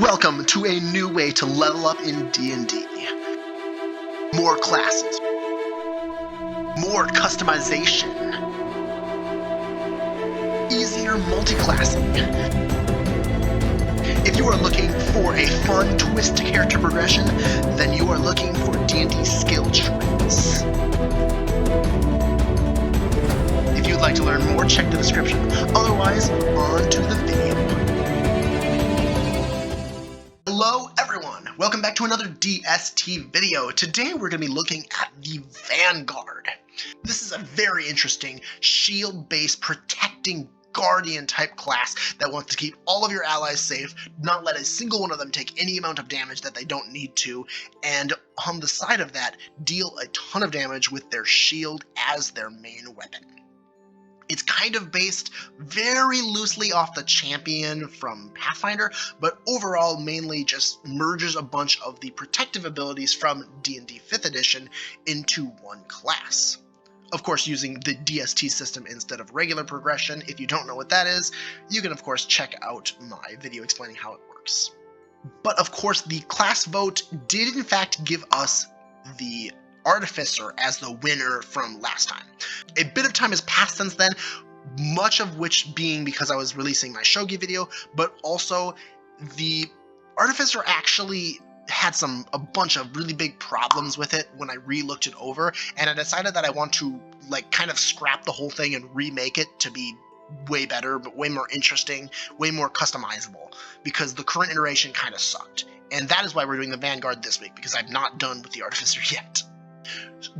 Welcome to a new way to level up in D&D. More classes, more customization, easier multi-classing. If you are looking for a fun twist to character progression, then you are looking for D&D skill trees. If you'd like to learn more, check the description. Otherwise, on to the video. Hello everyone, welcome back to another DST video. Today we're going to be looking at the Vanguard. This is a very interesting shield-based protecting guardian type class that wants to keep all of your allies safe, not let a single one of them take any amount of damage that they don't need to, and on the side of that, deal a ton of damage with their shield as their main weapon. It's kind of based very loosely off the champion from Pathfinder, but overall mainly just merges a bunch of the protective abilities from D&D 5th edition into one class. Of course, using the DST system instead of regular progression. If you don't know what that is, you can of course check out my video explaining how it works. But of course, the class vote did in fact give us the Artificer as the winner from last time. A bit of time has passed since then, much of which being because I was releasing my Shogi video, but also the Artificer actually had a bunch of really big problems with it when I re-looked it over, and I decided that I want to kind of scrap the whole thing and remake it to be way better, but way more interesting, way more customizable, because the current iteration kind of sucked. And that is why we're doing the Vanguard this week, because I'm not done with the Artificer yet.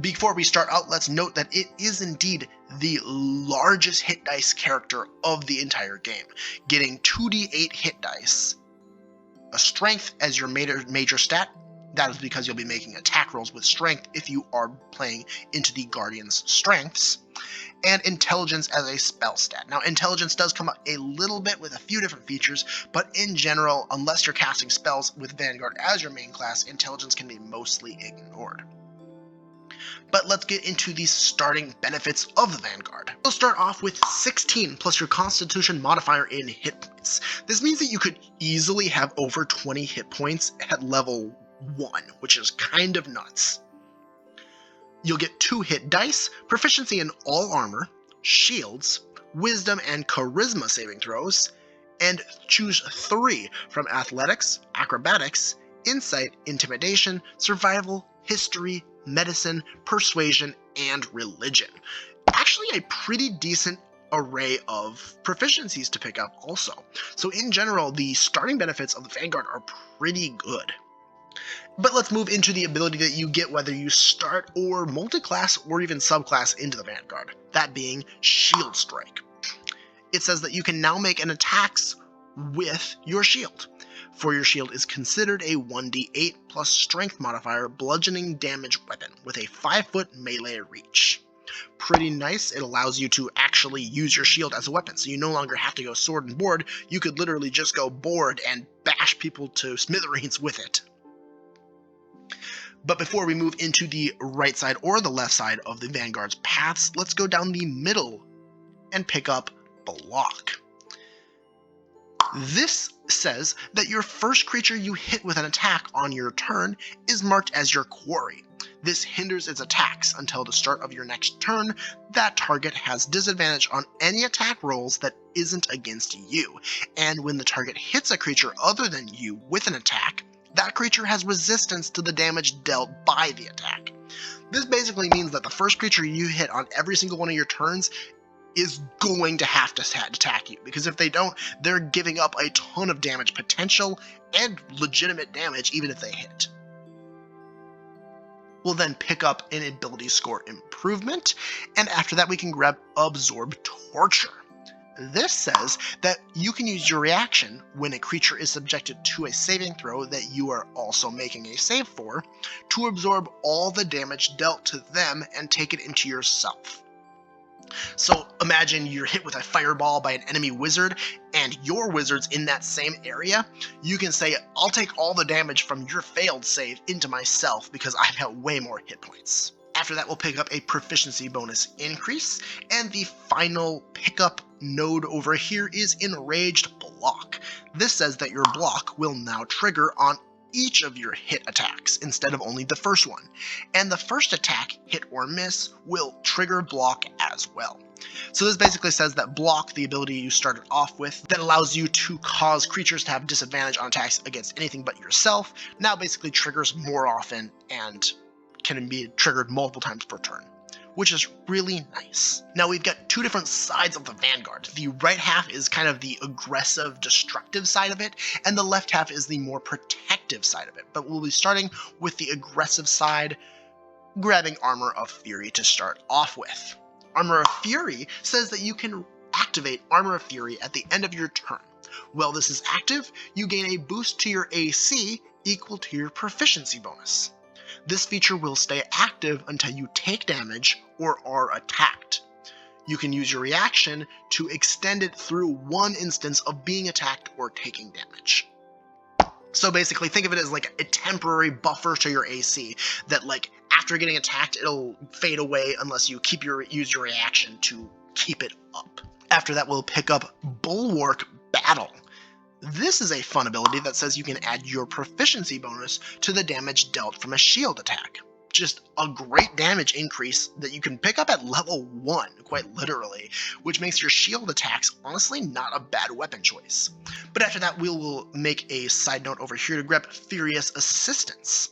Before we start out, let's note that it is indeed the largest hit dice character of the entire game, getting 2d8 hit dice, a strength as your major stat. That is because you'll be making attack rolls with strength if you are playing into the Guardian's strengths, and intelligence as a spell stat. Now, intelligence does come up a little bit with a few different features, but in general, unless you're casting spells with Vanguard as your main class, intelligence can be mostly ignored. But let's get into the starting benefits of the Vanguard. We'll start off with 16 plus your Constitution modifier in hit points. This means that you could easily have over 20 hit points at level 1, which is kind of nuts. You'll get 2 hit dice, proficiency in all armor, shields, wisdom and charisma saving throws, and choose 3 from athletics, acrobatics, insight, intimidation, survival, history, medicine, persuasion, and religion. Actually a pretty decent array of proficiencies to pick up also. So in general, the starting benefits of the Vanguard are pretty good. But let's move into the ability that you get whether you start or multi-class or even subclass into the Vanguard, that being Shield Strike. It says that you can now make an attacks with your shield. For your shield is considered a 1d8 plus strength modifier bludgeoning damage weapon with a 5-foot melee reach. Pretty nice. It allows you to actually use your shield as a weapon, so you no longer have to go sword and board. You could literally just go board and bash people to smithereens with it. But before we move into the right side or the left side of the Vanguard's paths, let's go down the middle and pick up Block. This says that your first creature you hit with an attack on your turn is marked as your quarry. This hinders its attacks until the start of your next turn. That target has disadvantage on any attack rolls that isn't against you, and when the target hits a creature other than you with an attack, that creature has resistance to the damage dealt by the attack. This basically means that the first creature you hit on every single one of your turns is going to have to attack you, because if they don't, they're giving up a ton of damage potential and legitimate damage even if they hit. We'll then pick up an ability score improvement, and after that we can grab Absorb Torture. This says that you can use your reaction when a creature is subjected to a saving throw that you are also making a save for, to absorb all the damage dealt to them and take it into yourself. So imagine you're hit with a fireball by an enemy wizard, and your wizard's in that same area. You can say, I'll take all the damage from your failed save into myself because I've got way more hit points. After that, we'll pick up a proficiency bonus increase, and the final pickup node over here is Enraged block. This says that your block will now trigger on each of your hit attacks instead of only the first one. And the first attack, hit or miss, will trigger block as well. So this basically says that block, the ability you started off with, that allows you to cause creatures to have disadvantage on attacks against anything but yourself, now basically triggers more often and can be triggered multiple times per turn, which is really nice. Now we've got two different sides of the Vanguard. The right half is kind of the aggressive, destructive side of it, and the left half is the more protective side of it. But we'll be starting with the aggressive side, grabbing Armor of Fury to start off with. Armor of Fury says that you can activate Armor of Fury at the end of your turn. While this is active, you gain a boost to your AC equal to your proficiency bonus. This feature will stay active until you take damage or are attacked. You can use your reaction to extend it through one instance of being attacked or taking damage. So basically think of it as like a temporary buffer to your AC that like after getting attacked it'll fade away unless you use your reaction to keep it up. After that we'll pick up Bulwark Battle. This is a fun ability that says you can add your proficiency bonus to the damage dealt from a shield attack. Just a great damage increase that you can pick up at level 1, quite literally, which makes your shield attacks honestly not a bad weapon choice. But after that we will make a side note over here to grab Furious Assistance.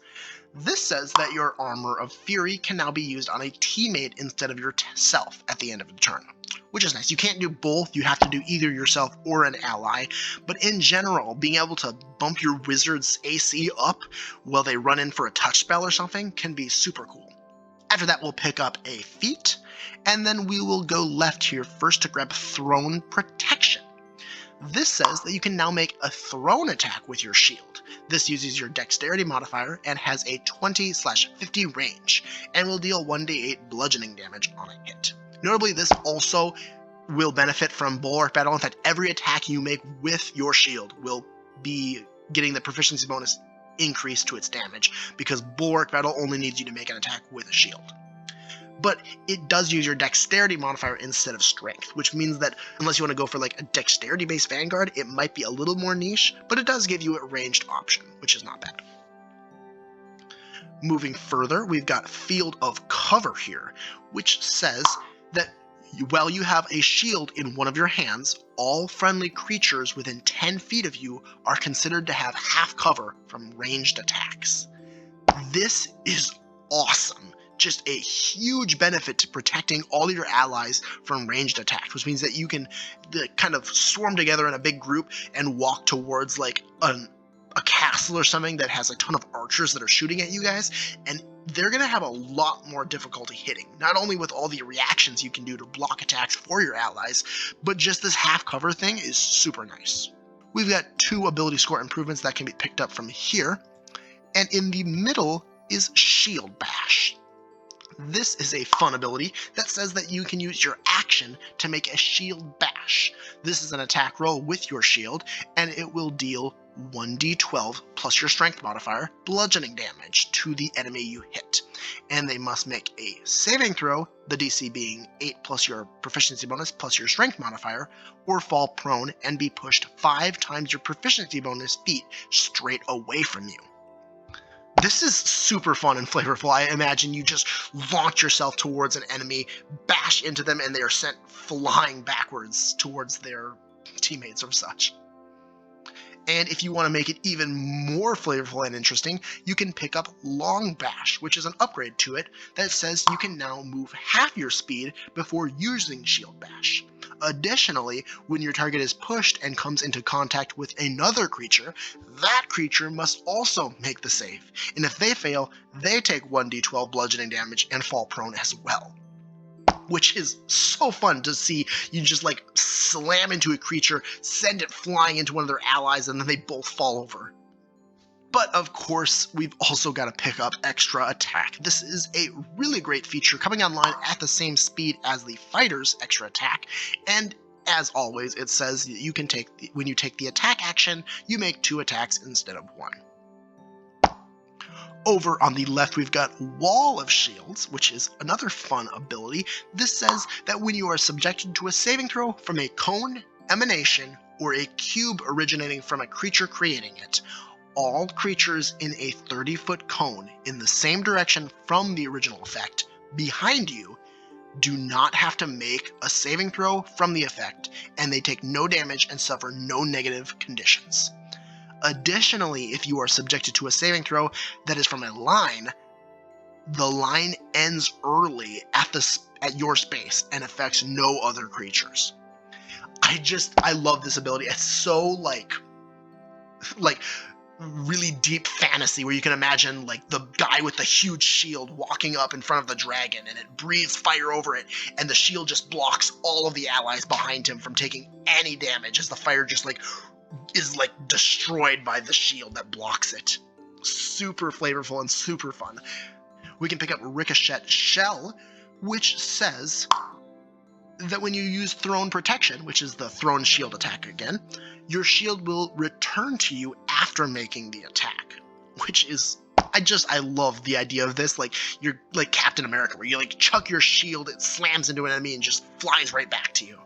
This says that your Armor of Fury can now be used on a teammate instead of yourself at the end of the turn, which is nice. You can't do both, you have to do either yourself or an ally, but in general, being able to bump your wizard's AC up while they run in for a touch spell or something can be super cool. After that, we'll pick up a feat, and then we will go left here first to grab Throne Protection. This says that you can now make a thrown attack with your shield. This uses your dexterity modifier and has a 20/50 range, and will deal 1d8 bludgeoning damage on a hit. Notably, this also will benefit from Bulwark Battle. In fact, every attack you make with your shield will be getting the proficiency bonus increased to its damage, because Bulwark Battle only needs you to make an attack with a shield. But it does use your dexterity modifier instead of strength, which means that unless you want to go for like a dexterity-based Vanguard, it might be a little more niche, but it does give you a ranged option, which is not bad. Moving further, we've got Field of Cover here, which says that while you have a shield in one of your hands, all friendly creatures within 10 feet of you are considered to have half cover from ranged attacks. This is awesome. Just a huge benefit to protecting all your allies from ranged attacks, which means that you can kind of swarm together in a big group and walk towards like a castle or something that has a ton of archers that are shooting at you guys, and they're going to have a lot more difficulty hitting, not only with all the reactions you can do to block attacks for your allies, but just this half cover thing is super nice. We've got two ability score improvements that can be picked up from here, and in the middle is Shield Bash. This is a fun ability that says that you can use your action to make a shield bash. This is an attack roll with your shield, and it will deal 1d12 plus your strength modifier bludgeoning damage to the enemy you hit. And they must make a saving throw, the DC being 8 plus your proficiency bonus plus your strength modifier, or fall prone and be pushed 5 times your proficiency bonus feet straight away from you. This is super fun and flavorful. I imagine you just launch yourself towards an enemy, bash into them, and they are sent flying backwards towards their teammates or such. And if you want to make it even more flavorful and interesting, you can pick up Long Bash, which is an upgrade to it that says you can now move half your speed before using Shield Bash. Additionally, when your target is pushed and comes into contact with another creature, that creature must also make the save. And if they fail, they take 1d12 bludgeoning damage and fall prone as well. Which is so fun to see. You just like slam into a creature, send it flying into one of their allies, and then they both fall over. But of course, we've also got to pick up Extra Attack. This is a really great feature coming online at the same speed as the fighter's Extra Attack, and as always, it says you can when you take the attack action, you make 2 attacks instead of 1. Over on the left, we've got Wall of Shields, which is another fun ability. This says that when you are subjected to a saving throw from a cone, emanation, or a cube originating from a creature creating it, all creatures in a 30-foot cone in the same direction from the original effect behind you do not have to make a saving throw from the effect, and they take no damage and suffer no negative conditions. Additionally, if you are subjected to a saving throw that is from a line, the line ends early at your space and affects no other creatures. I love this ability. It's so like really deep fantasy, where you can imagine like the guy with the huge shield walking up in front of the dragon, and it breathes fire over it, and the shield just blocks all of the allies behind him from taking any damage, as the fire just like is like destroyed by the shield that blocks it. Super flavorful and super fun. We can pick up Ricochet Shell, which says that when you use Throne Protection, which is the Throne Shield attack again, your shield will return to you after making the attack, which is, I love the idea of this. Like, you're like Captain America, where you like chuck your shield, it slams into an enemy and just flies right back to you.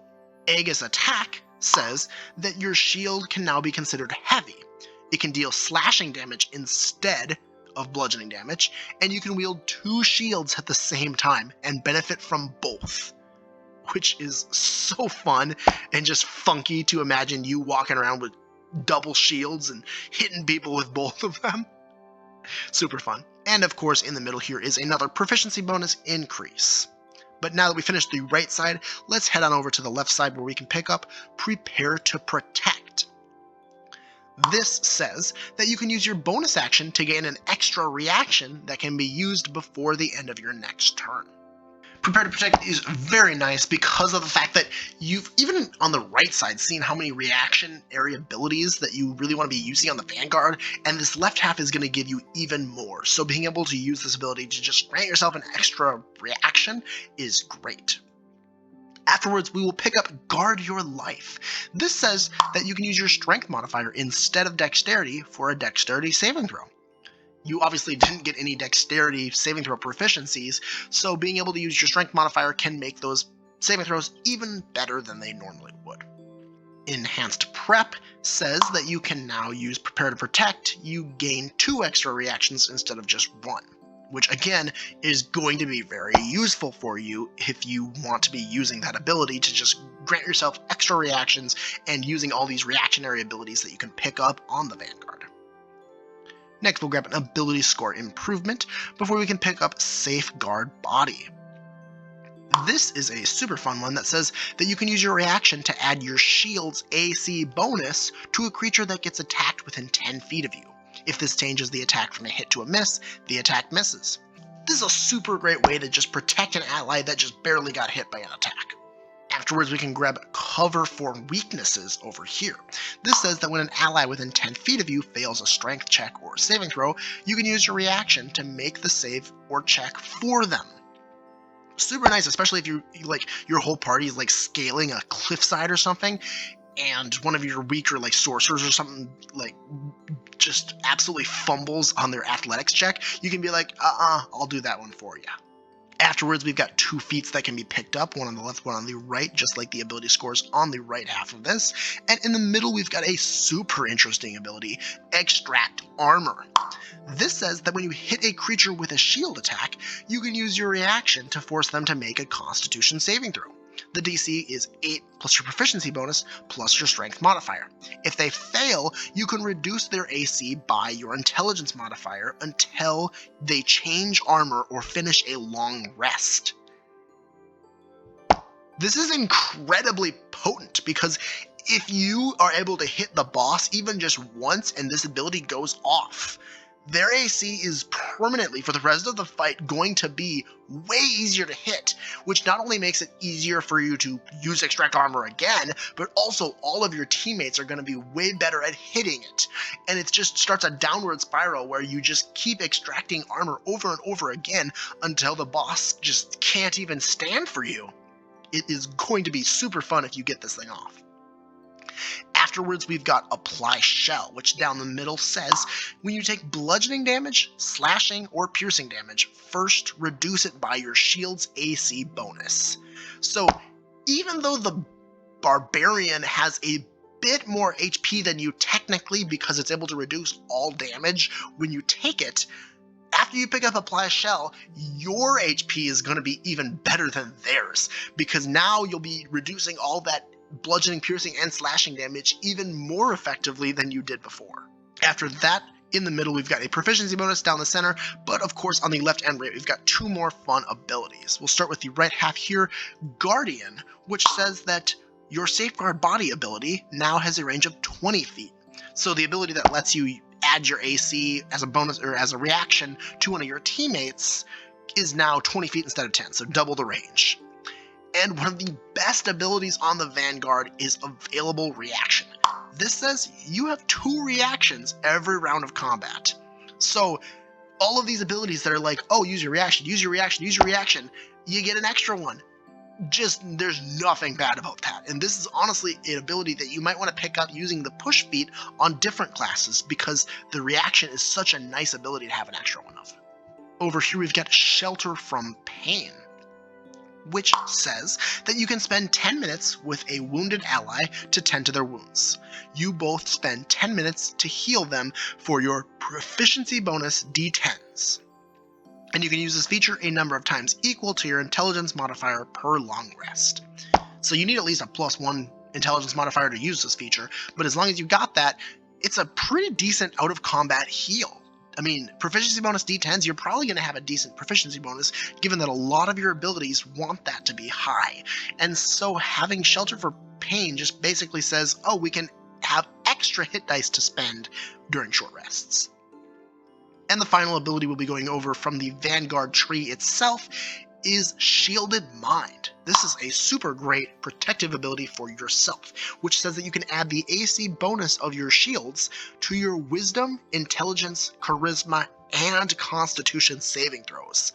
Aegis Attack says that your shield can now be considered heavy. It can deal slashing damage instead of bludgeoning damage, and you can wield 2 shields at the same time and benefit from both, which is so fun and just funky to imagine you walking around with double shields and hitting people with both of them. Super fun. And of course, in the middle here is another proficiency bonus increase. But now that we finished the right side, let's head on over to the left side, where we can pick up Prepare to Protect. This says that you can use your bonus action to gain an extra reaction that can be used before the end of your next turn. Prepare to Protect is very nice because of the fact that you've, even on the right side, seen how many reaction area abilities that you really want to be using on the Vanguard, and this left half is going to give you even more. So being able to use this ability to just grant yourself an extra reaction is great. Afterwards, we will pick up Guard Your Life. This says that you can use your Strength modifier instead of Dexterity for a Dexterity saving throw. You obviously didn't get any Dexterity saving throw proficiencies, so being able to use your Strength modifier can make those saving throws even better than they normally would. Enhanced Prep says that you can now use Prepare to Protect. You gain 2 extra reactions instead of just 1. Which again is going to be very useful for you if you want to be using that ability to just grant yourself extra reactions and using all these reactionary abilities that you can pick up on the Vanguard. Next, we'll grab an ability score improvement before we can pick up Safeguard Body. This is a super fun one that says that you can use your reaction to add your shield's AC bonus to a creature that gets attacked within 10 feet of you. If this changes the attack from a hit to a miss, the attack misses. This is a super great way to just protect an ally that just barely got hit by an attack. Afterwards, we can grab Cover for Weaknesses over here. This says that when an ally within 10 feet of you fails a strength check or saving throw, you can use your reaction to make the save or check for them. Super nice, especially if you like your whole party is like scaling a cliffside or something, and one of your weaker like sorcerers or something like just absolutely fumbles on their athletics check, you can be like, I'll do that one for you. Afterwards, we've got 2 feats that can be picked up, one on the left, one on the right, just like the ability scores on the right half of this. And in the middle, we've got a super interesting ability, Extract Armor. This says that when you hit a creature with a shield attack, you can use your reaction to force them to make a Constitution saving throw. The DC is 8 plus your proficiency bonus plus your strength modifier. If they fail, you can reduce their AC by your intelligence modifier until they change armor or finish a long rest. This is incredibly potent because if you are able to hit the boss even just once and this ability goes off, their AC is permanently, for the rest of the fight, going to be way easier to hit, which not only makes it easier for you to use Extract Armor again, but also all of your teammates are going to be way better at hitting it. And it just starts a downward spiral where you just keep extracting armor over and over again until the boss just can't even stand for you. It is going to be super fun if you get this thing off. Afterwards, we've got Apply Shell, which down the middle says when you take bludgeoning damage, slashing, or piercing damage, first reduce it by your shield's AC bonus. So even though the Barbarian has a bit more HP than you technically because it's able to reduce all damage when you take it. After you pick up Apply Shell, your HP is going to be even better than theirs, because now you'll be reducing all that bludgeoning, piercing, and slashing damage even more effectively than you did before. After that, in the middle, we've got a proficiency bonus down the center, but of course on the left and right, we've got two more fun abilities. We'll start with the right half here, Guardian, which says that your Safeguard Body ability now has a range of 20 feet. So the ability that lets you add your AC as a bonus or as a reaction to one of your teammates is now 20 feet instead of 10, so double the range. And one of the best abilities on the Vanguard is Available Reaction. This says you have 2 reactions every round of combat. So all of these abilities that are like, oh, use your reaction, use your reaction, use your reaction, you get an extra one. Just, there's nothing bad about that. And this is honestly an ability that you might want to pick up using the push feat on different classes, because the reaction is such a nice ability to have an extra one of. Over here we've got Shelter from Pain, which says that you can spend 10 minutes with a wounded ally to tend to their wounds. You both spend 10 minutes to heal them for your proficiency bonus D10s. And you can use this feature a number of times equal to your intelligence modifier per long rest. So you need at least a +1 intelligence modifier to use this feature, but as long as you got that, it's a pretty decent out of combat heal. I mean, proficiency bonus D10s, you're probably going to have a decent proficiency bonus, given that a lot of your abilities want that to be high. And so having Shelter for Pain just basically says, oh, we can have extra hit dice to spend during short rests. And the final ability we'll be going over from the Vanguard tree itself is Shielded Mind. This is a super great protective ability for yourself, which says that you can add the AC bonus of your shields to your Wisdom, Intelligence, Charisma, and Constitution saving throws.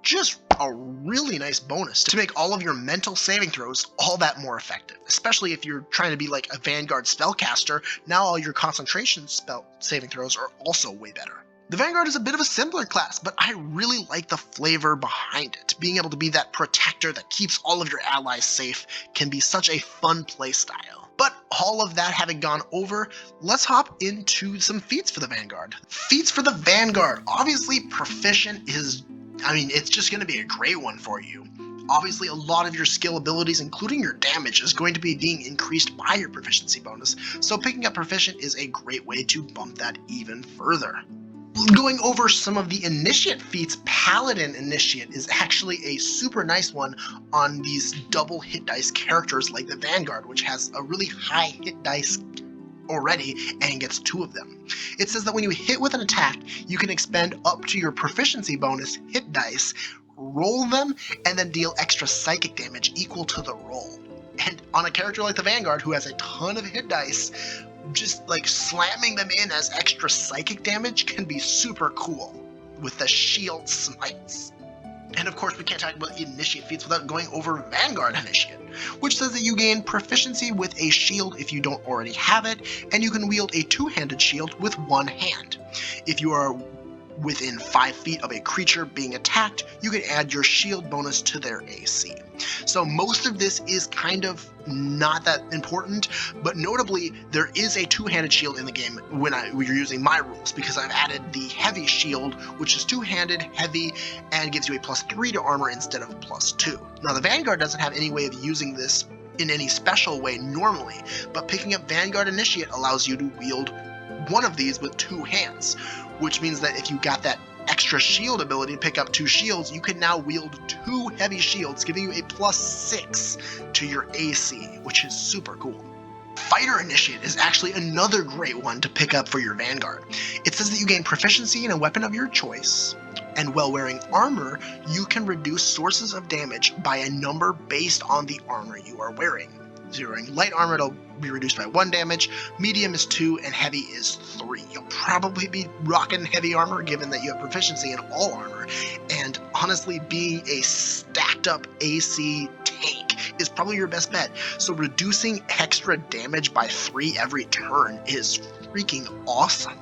Just a really nice bonus to make all of your mental saving throws all that more effective, especially if you're trying to be like a Vanguard spellcaster. Now all your concentration spell saving throws are also way better. The Vanguard is a bit of a simpler class, but I really like the flavor behind it. Being able to be that protector that keeps all of your allies safe can be such a fun playstyle. But all of that having gone over, let's hop into some feats for the Vanguard. Feats for the Vanguard. Obviously, Proficient is, it's just going to be a great one for you. Obviously, a lot of your skill abilities, including your damage, is going to be being increased by your proficiency bonus, so picking up Proficient is a great way to bump that even further. Going over some of the Initiate feats, Paladin Initiate is actually a super nice one on these double hit dice characters like the Vanguard, which has a really high hit dice already and gets 2 of them. It says that when you hit with an attack, you can expend up to your proficiency bonus hit dice, roll them, and then deal extra psychic damage equal to the roll. And on a character like the Vanguard, who has a ton of hit dice, just like slamming them in as extra psychic damage can be super cool with the shield smites. And of course, we can't talk about Initiate feats without going over Vanguard Initiate, which says that you gain proficiency with a shield if you don't already have it, and you can wield a 2-handed shield with 1 hand. If you are within 5 feet of a creature being attacked, you can add your shield bonus to their AC. So most of this is kind of not that important, but notably there is a 2-handed shield in the game when you're using my rules, because I've added the heavy shield, which is 2-handed, heavy, and gives you a +3 to armor instead of +2. Now the Vanguard doesn't have any way of using this in any special way normally, but picking up Vanguard Initiate allows you to wield one of these with 2 hands, which means that if you got that extra shield ability to pick up 2 shields, you can now wield 2 heavy shields, giving you a +6 to your AC, which is super cool. Fighter Initiate is actually another great one to pick up for your Vanguard. It says that you gain proficiency in a weapon of your choice, and while wearing armor, you can reduce sources of damage by a number based on the armor you are wearing. If you're wearing light armor, it'll be reduced by 1 damage, medium is 2, and heavy is 3. You'll probably be rocking heavy armor given that you have proficiency in all armor, and honestly, being a stacked up AC tank is probably your best bet, so reducing extra damage by 3 every turn is freaking awesome.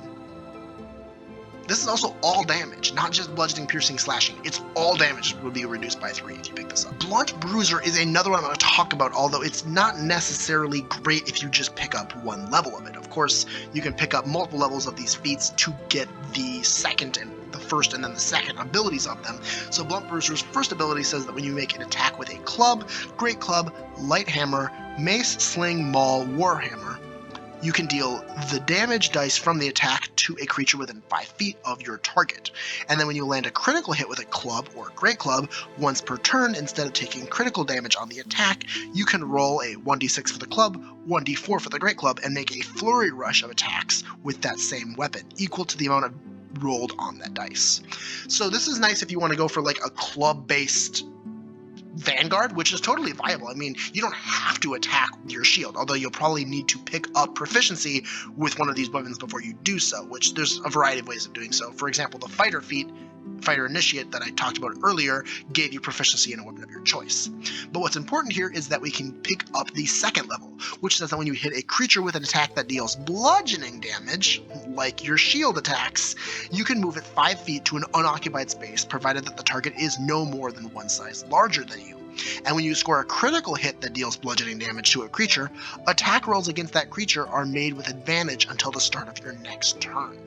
This is also all damage, not just bludgeoning, piercing, slashing. It's all damage would be reduced by 3 if you pick this up. Blunt Bruiser is another one I'm going to talk about, although it's not necessarily great if you just pick up one level of it. Of course, you can pick up multiple levels of these feats to get the second and the first and then the second abilities of them. So Blunt Bruiser's first ability says that when you make an attack with a club, great club, light hammer, mace, sling, maul, warhammer, you can deal the damage dice from the attack to a creature within 5 feet of your target. And then when you land a critical hit with a club or great club, once per turn, instead of taking critical damage on the attack, you can roll a 1d6 for the club, 1d4 for the great club, and make a flurry rush of attacks with that same weapon, equal to the amount of rolled on that dice. So this is nice if you want to go for like a club-based Vanguard, which is totally viable. I mean, you don't have to attack with your shield, although you'll probably need to pick up proficiency with one of these weapons before you do so, which there's a variety of ways of doing so. For example, the Fighter feat, Fighter Initiate that I talked about earlier, gave you proficiency in a weapon of your choice. But what's important here is that we can pick up the second level, which says that when you hit a creature with an attack that deals bludgeoning damage, like your shield attacks, you can move it 5 feet to an unoccupied space, provided that the target is no more than one size larger than you. And when you score a critical hit that deals bludgeoning damage to a creature, attack rolls against that creature are made with advantage until the start of your next turn.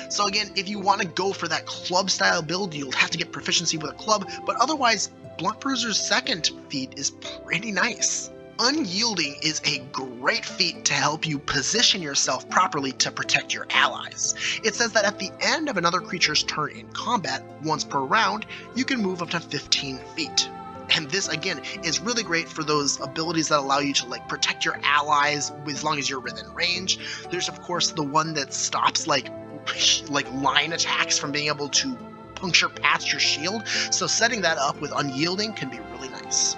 So again, if you want to go for that club style build, you'll have to get proficiency with a club, but otherwise, Blunt Bruiser's second feat is pretty nice. Unyielding is a great feat to help you position yourself properly to protect your allies. It says that at the end of another creature's turn in combat, once per round, you can move up to 15 feet. And this, again, is really great for those abilities that allow you to like protect your allies as long as you're within range. There's, of course, the one that stops like line attacks from being able to puncture past your shield, so setting that up with Unyielding can be really nice.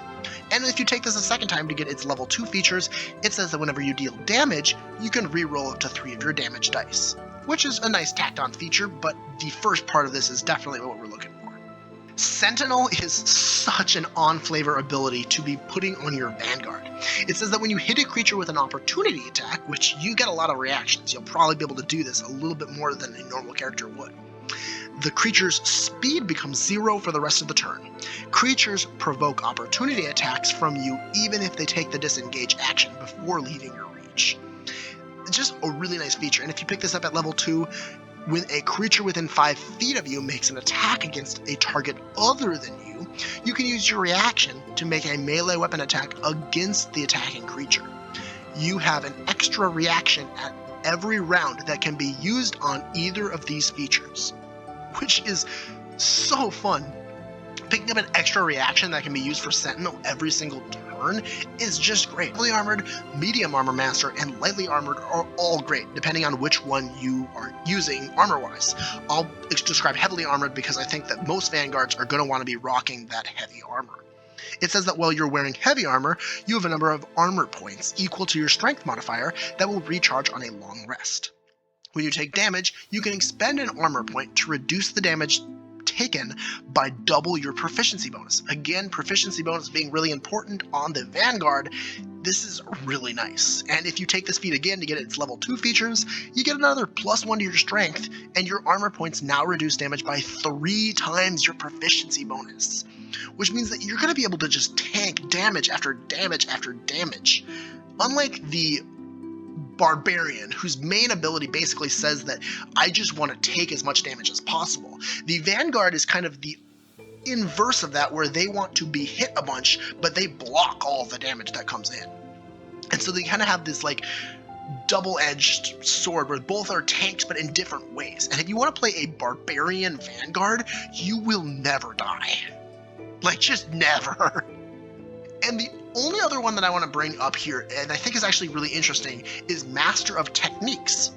And if you take this a second time to get its level 2 features, it says that whenever you deal damage, you can re-roll up to 3 of your damage dice, which is a nice tacked on feature, but the first part of this is definitely what we're looking for. Sentinel is such an on-flavor ability to be putting on your Vanguard. It says that when you hit a creature with an opportunity attack, which you get a lot of reactions, you'll probably be able to do this a little bit more than a normal character would. The creature's speed becomes 0 for the rest of the turn. Creatures provoke opportunity attacks from you even if they take the disengage action before leaving your reach. It's just a really nice feature, and if you pick this up at level 2, when a creature within 5 feet of you makes an attack against a target other than you, you can use your reaction to make a melee weapon attack against the attacking creature. You have an extra reaction at every round that can be used on either of these features, which is so fun. Picking up an extra reaction that can be used for Sentinel every single turn is just great. Heavily armored, medium armor master, and lightly armored are all great, depending on which one you are using armor-wise. I'll describe heavily armored because I think that most Vanguards are going to want to be rocking that heavy armor. It says that while you're wearing heavy armor, you have a number of armor points equal to your strength modifier that will recharge on a long rest. When you take damage, you can expend an armor point to reduce the damage taken by double your proficiency bonus. Again, proficiency bonus being really important on the Vanguard, this is really nice. And if you take this feat again to get its level 2 features, you get another +1 to your strength, and your armor points now reduce damage by 3 times your proficiency bonus, which means that you're going to be able to just tank damage after damage after damage. Unlike the Barbarian, whose main ability basically says that I just want to take as much damage as possible, the Vanguard is kind of the inverse of that, where they want to be hit a bunch, but they block all the damage that comes in. And so they kind of have this like double-edged sword where both are tanks but in different ways. And if you want to play a Barbarian Vanguard, you will never die. Like, just never. And the only other one that I want to bring up here, and I think is actually really interesting, is Master of Techniques.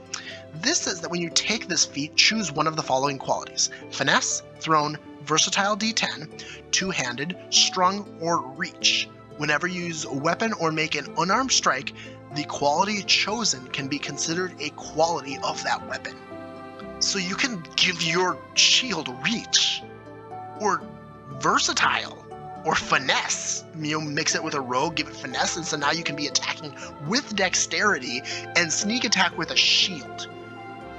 This says that when you take this feat, choose one of the following qualities: Finesse, Thrown, Versatile D10, Two-Handed, Strung, or Reach. Whenever you use a weapon or make an unarmed strike, the quality chosen can be considered a quality of that weapon. So you can give your shield Reach, or Versatile, or Finesse. Mix it with a rogue, give it Finesse, and so now you can be attacking with dexterity and sneak attack with a shield.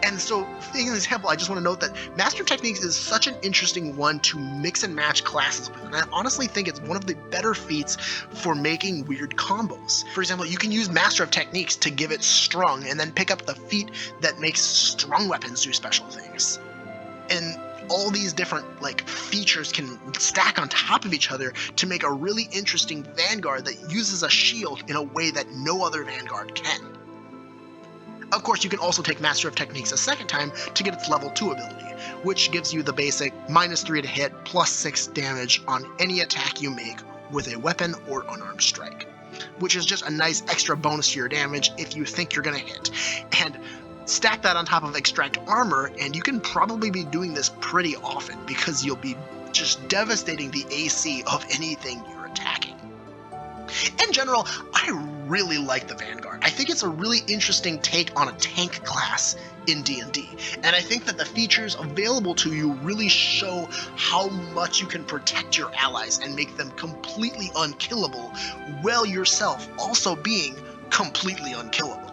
And so, being an example, I just want to note that Master of Techniques is such an interesting one to mix and match classes with, and I honestly think it's one of the better feats for making weird combos. For example, you can use Master of Techniques to give it strung, and then pick up the feat that makes strung weapons do special things. And all these different features can stack on top of each other to make a really interesting Vanguard that uses a shield in a way that no other Vanguard can. Of course, you can also take Master of Techniques a second time to get its level 2 ability, which gives you the basic -3 to hit, +6 damage on any attack you make with a weapon or unarmed strike, which is just a nice extra bonus to your damage if you think you're going to hit. And stack that on top of Extract Armor, and you can probably be doing this pretty often because you'll be just devastating the AC of anything you're attacking. In general, I really like the Vanguard. I think it's a really interesting take on a tank class in D&D, and I think that the features available to you really show how much you can protect your allies and make them completely unkillable, while yourself also being completely unkillable.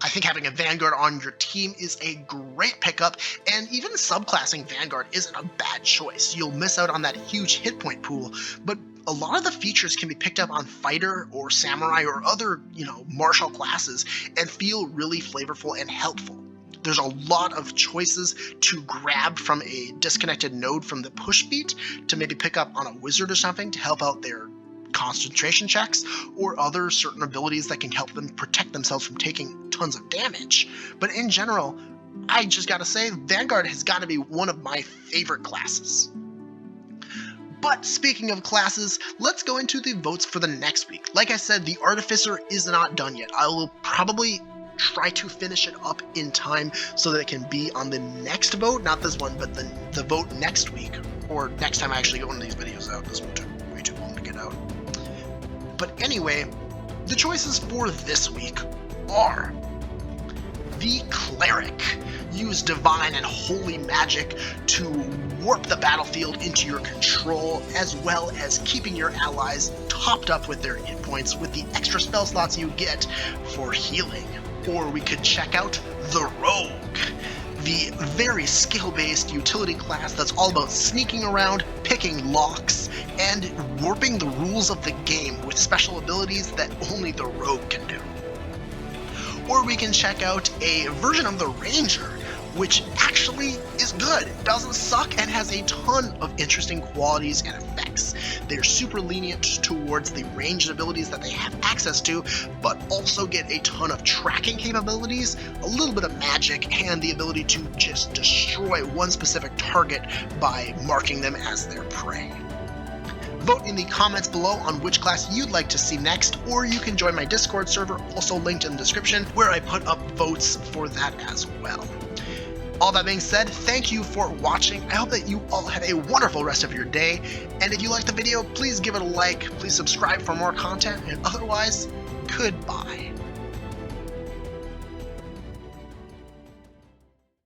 I think having a Vanguard on your team is a great pickup, and even subclassing Vanguard isn't a bad choice. You'll miss out on that huge hit point pool, but a lot of the features can be picked up on Fighter or Samurai or other, martial classes and feel really flavorful and helpful. There's a lot of choices to grab from a disconnected node from the push feat to maybe pick up on a wizard or something to help out their concentration checks, or other certain abilities that can help them protect themselves from taking tons of damage. But in general, I just gotta say, Vanguard has gotta be one of my favorite classes. But speaking of classes, let's go into the votes for the next week. Like I said, the Artificer is not done yet. I will probably try to finish it up in time so that it can be on the next vote, not this one, but the vote next week, or next time I actually get one of these videos out. This one took way too long to get out. But anyway, the choices for this week are the Cleric. Use divine and holy magic to warp the battlefield into your control, as well as keeping your allies topped up with their hit points with the extra spell slots you get for healing. Or we could check out the Rogue, the very skill-based utility class that's all about sneaking around, picking locks, and warping the rules of the game with special abilities that only the Rogue can do. Or we can check out a version of the Ranger, which actually is good, doesn't suck, and has a ton of interesting qualities and effects. They're super lenient towards the ranged abilities that they have access to, but also get a ton of tracking capabilities, a little bit of magic, and the ability to just destroy one specific target by marking them as their prey. Vote in the comments below on which class you'd like to see next, or you can join my Discord server, also linked in the description, where I put up votes for that as well. All that being said, thank you for watching. I hope that you all have a wonderful rest of your day, and if you liked the video, please give it a like, please subscribe for more content, and otherwise, goodbye.